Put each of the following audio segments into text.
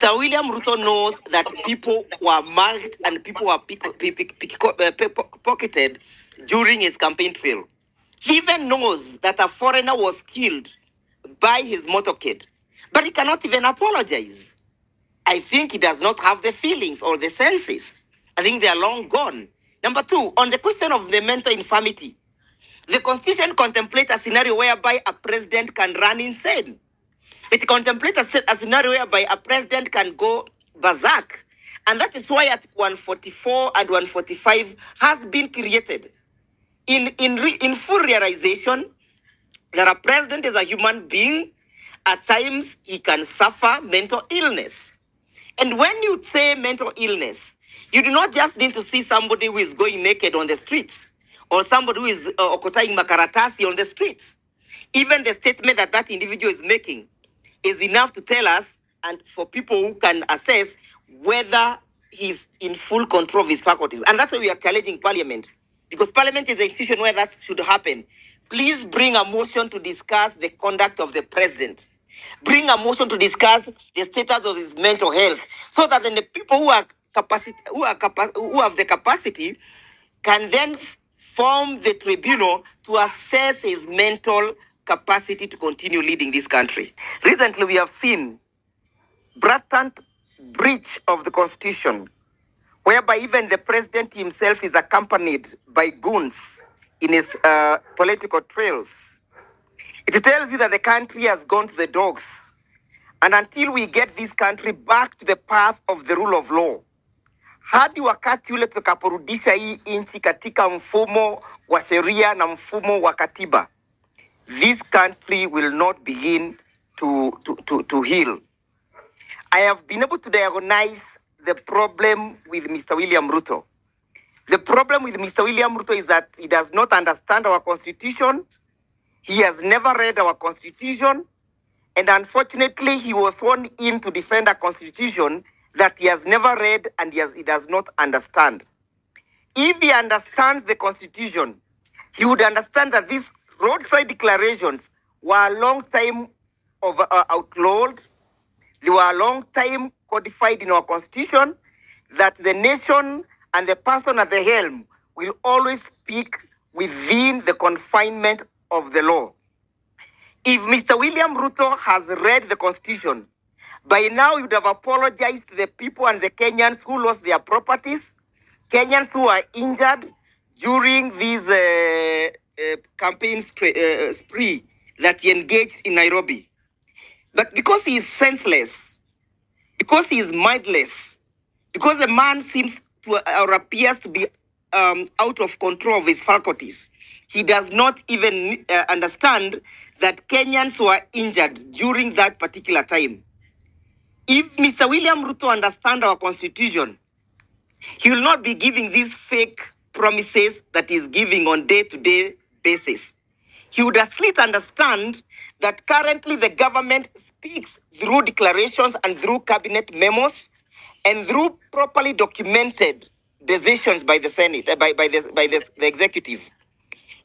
Sir William Ruto knows that people were mugged and people were pocketed during his campaign trail. He even knows that a foreigner was killed by his motorcade, but he cannot even apologize. I think he does not have the feelings or the senses. I think they are long gone. Number two, on the question of the mental infirmity, the Constitution contemplates a scenario whereby a president can run insane. It contemplates a scenario whereby a president can go berserk. And that is why at 144 and 145 has been created. In full realization that a president is a human being, at times he can suffer mental illness. And when you say mental illness, you do not just need to see somebody who is going naked on the streets or somebody who is okotaing makaratasi on the streets. Even the statement that that individual is making is enough to tell us and for people who can assess whether he's in full control of his faculties. And that's why we are challenging Parliament, because Parliament is an institution where that should happen. Please bring a motion to discuss the conduct of the president. Bring a motion to discuss the status of his mental health, so that then the people who have the capacity can then form the tribunal to assess his mental capacity to continue leading this country. Recently, we have seen blatant breach of the Constitution, whereby even the president himself is accompanied by goons in his political trails. It tells you that the country has gone to the dogs. And until we get this country back to the path of the rule of law, hadi wakati ule tutakaporudisha hii nchi katika mfumo wa sheria na mfumo wa katiba, this country will not begin to heal. I have been able to diagnose the problem with Mr. William Ruto. The problem with Mr. William Ruto is that he does not understand our constitution. He has never read our constitution. And unfortunately, he was sworn in to defend a constitution that he has never read and he does not understand. If he understands the constitution, he would understand that these roadside declarations were a long time outlawed. They were a long time codified in our constitution, that the nation and the person at the helm will always speak within the confinement of the law. If Mr. William Ruto has read the constitution, by now he would have apologized to the people and the Kenyans who lost their properties, Kenyans who are injured during these campaign spree that he engaged in Nairobi. But because he is senseless, because he is mindless, because the man seems to or appears to be out of control of his faculties, he does not even understand that Kenyans were injured during that particular time. If Mr. William Ruto understands our constitution, he will not be giving these fake promises that he's giving on day-to-day basis. He would at least understand that currently the government speaks through declarations and through cabinet memos and through properly documented decisions by the Senate, by the executive.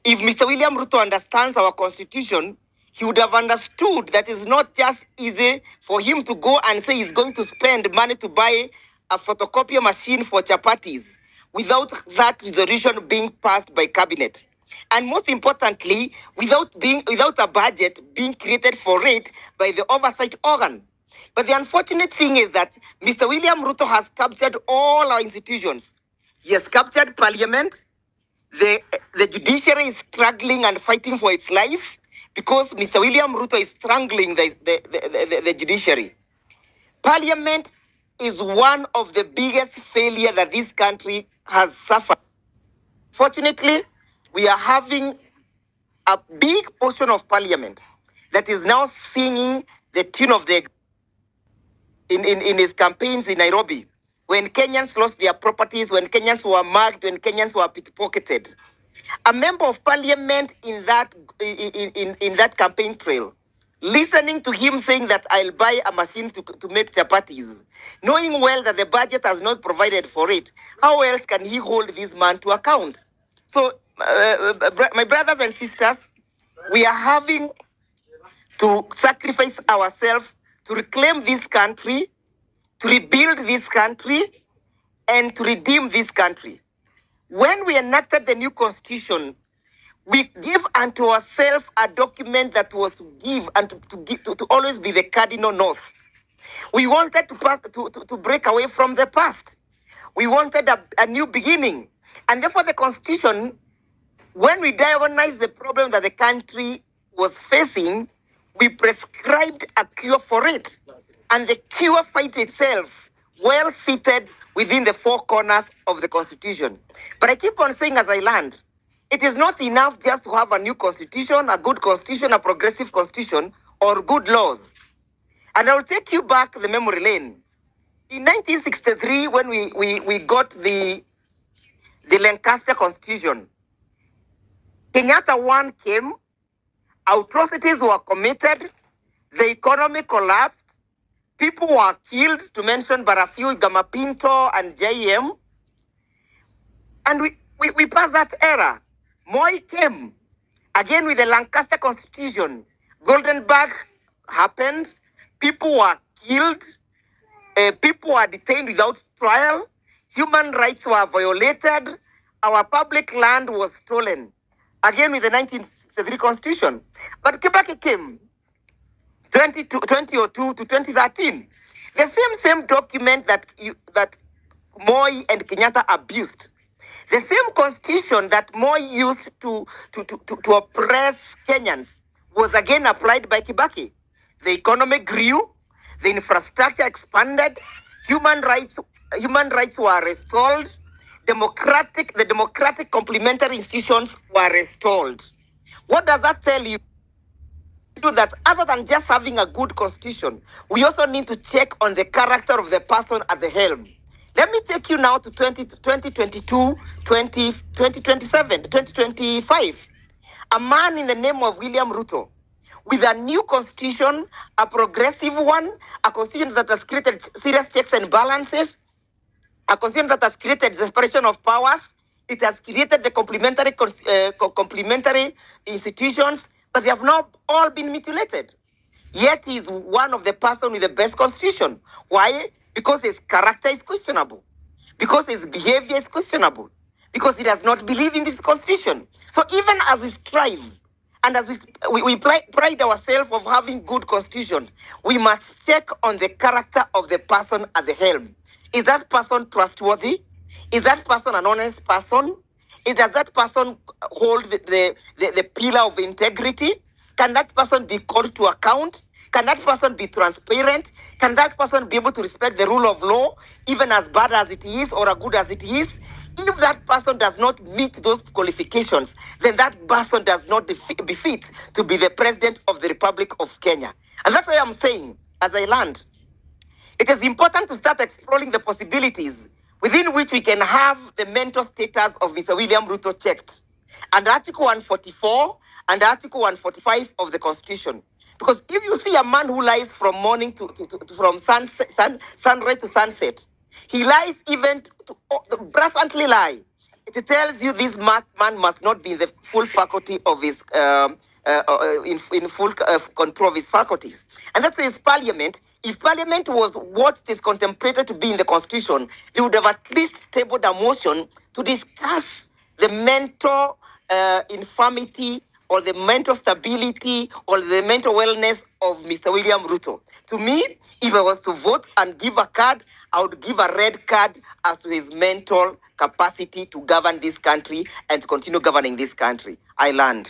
If Mr. William Ruto understands our constitution, he would have understood that it's not just easy for him to go and say he's going to spend money to buy a photocopier machine for chapatis without that resolution being passed by cabinet. And most importantly, without a budget being created for it by the oversight organ. But the unfortunate thing is that Mr. William Ruto has captured all our institutions. He has captured Parliament. The judiciary is struggling and fighting for its life because Mr. William Ruto is strangling the judiciary. Parliament is one of the biggest failures that this country has suffered. Fortunately, we are having a big portion of Parliament that is now singing the tune of the in his campaigns in Nairobi, when Kenyans lost their properties, when Kenyans were mugged, when Kenyans were pickpocketed. A member of Parliament in that campaign trail, listening to him saying that I'll buy a machine to make chapatis, knowing well that the budget has not provided for it, how else can he hold this man to account? So, my brothers and sisters, we are having to sacrifice ourselves to reclaim this country to rebuild this country and to redeem this country. When we enacted the new constitution, we give unto ourselves a document that was to give and to always be the cardinal north. We wanted to break away from the past. We wanted a new beginning. And therefore the constitution, when we diagnosed the problem that the country was facing, we prescribed a cure for it. And the cure finds itself well seated within the four corners of the constitution. But I keep on saying as I land, it is not enough just to have a new constitution, a good constitution, a progressive constitution, or good laws. And I will take you back the memory lane. In 1963, when we got the Lancaster Constitution, Kenyatta 1 came, atrocities were committed, the economy collapsed, people were killed, to mention but a few, Gamapinto and JM. And we passed that era. Moi came, again with the Lancaster Constitution. Goldenberg happened, people were killed, people were detained without trial, human rights were violated, our public land was stolen. Again with the 1963 Constitution. But Kibaki came 2002 to 2013. The same document that Moi and Kenyatta abused. The same constitution that Moi used to oppress Kenyans was again applied by Kibaki. The economy grew, the infrastructure expanded, human rights were restored, the democratic complementary institutions were restored. What does that tell you? That other than just having a good constitution, we also need to check on the character of the person at the helm. Let me take you now to 2022, 2027, 2025. A man in the name of William Ruto, with a new constitution, a progressive one, a constitution that has created serious checks and balances, a constitution that has created the separation of powers. It has created the complementary institutions, but they have not all been mutilated. Yet he is one of the person with the best constitution. Why? Because his character is questionable. Because his behavior is questionable. Because he does not believe in this constitution. So even as we strive, and as we pride ourselves of having good constitution, we must check on the character of the person at the helm. Is that person trustworthy? Is that person an honest person? Does that person hold the pillar of integrity? Can that person be called to account? Can that person be transparent? Can that person be able to respect the rule of law, even as bad as it is or as good as it is? If that person does not meet those qualifications, then that person does not befit to be the president of the Republic of Kenya. And that's why I'm saying, as I land, it is important to start exploring the possibilities within which we can have the mental status of Mr. William Ruto checked. And Article 144 and Article 145 of the Constitution. Because if you see a man who lies from morning from sunrise to sunset, he lies even to blatantly lie. It tells you this man must not be in the full faculty of his in full control of his faculties. And that's his parliament. If parliament was what is contemplated to be in the constitution, they would have at least tabled a motion to discuss the mental infirmity or the mental stability or the mental wellness of Mr. William Ruto. To me, if I was to vote and give a card, I would give a red card as to his mental capacity to govern this country and to continue governing this country. I land.